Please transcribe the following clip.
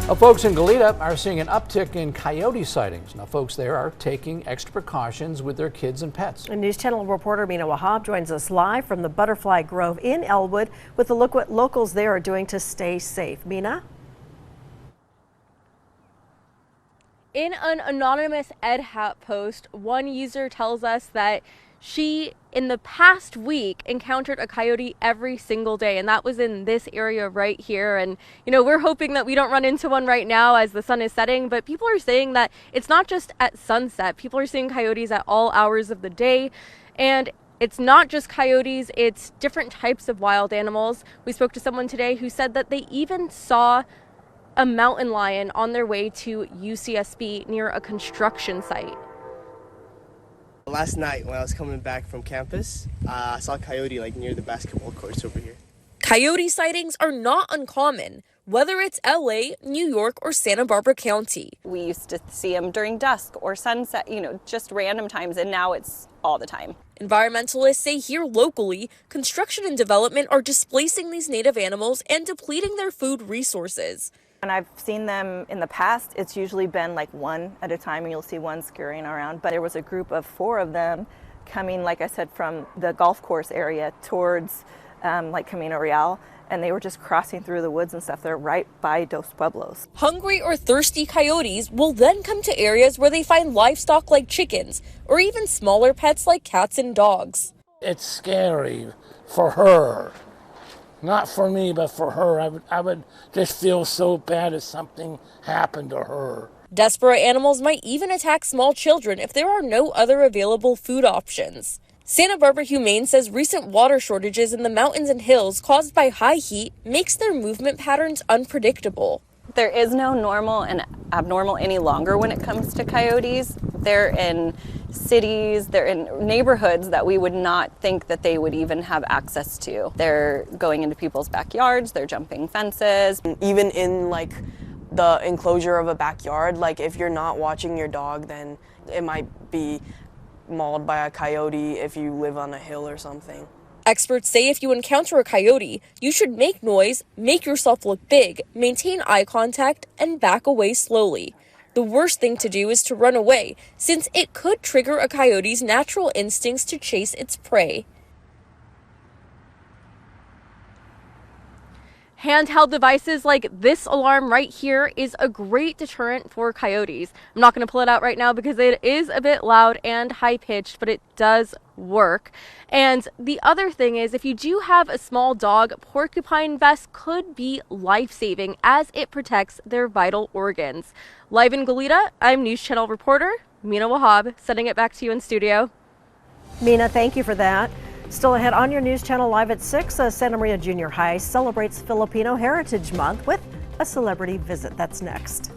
Well, folks in Goleta are seeing an uptick in coyote sightings. Now, folks there are taking extra precautions with their kids and pets. And News Channel reporter Mina Wahab joins us live from the Butterfly Grove in Elwood with a look what locals there are doing to stay safe. Mina? In an anonymous Ed Hat post, one user tells us that she, in the past week, encountered a coyote every single day, and that was in this area right here. And, you know, we're hoping that we don't run into one right now as the sun is setting, but people are saying that it's not just at sunset. People are seeing coyotes at all hours of the day, and it's not just coyotes, it's different types of wild animals. We spoke to someone today who said that they even saw a mountain lion on their way to UCSB near a construction site. Last night when I was coming back from campus, I saw a coyote near the basketball courts over here. Coyote sightings are not uncommon, whether it's LA, New York, or Santa Barbara County. We used to see them during dusk or sunset, just random times, and now it's all the time. Environmentalists say here locally, construction and development are displacing these native animals and depleting their food resources. When I've seen them in the past, it's usually been one at a time, and you'll see one scurrying around. But there was a group of 4 of them coming, like I said, from the golf course area towards Camino Real, and they were just crossing through the woods and stuff. They're right by Dos Pueblos. Hungry or thirsty coyotes will then come to areas where they find livestock like chickens, or even smaller pets like cats and dogs. It's scary for her. Not for me, but for her. I would just feel so bad if something happened to her. Desperate animals might even attack small children if there are no other available food options. Santa Barbara Humane says recent water shortages in the mountains and hills caused by high heat makes their movement patterns unpredictable. There is no normal and abnormal any longer when it comes to coyotes. They're in cities, they're in neighborhoods that we would not think that they would even have access to. They're going into people's backyards, they're jumping fences. Even in the enclosure of a backyard, if you're not watching your dog, then it might be mauled by a coyote if you live on a hill or something. Experts say if you encounter a coyote, you should make noise, make yourself look big, maintain eye contact, and back away slowly. The worst thing to do is to run away, since it could trigger a coyote's natural instincts to chase its prey. Handheld devices like this alarm right here is a great deterrent for coyotes. I'm not going to pull it out right now because it is a bit loud and high-pitched, but it does work. And the other thing is, if you do have a small dog, porcupine vest could be life-saving as it protects their vital organs. Live in Goleta, I'm News Channel reporter Mina Wahab, sending it back to you in studio. Mina, thank you for that. Still ahead on your News Channel Live at 6, Santa Maria Junior High celebrates Filipino Heritage Month with a celebrity visit. That's next.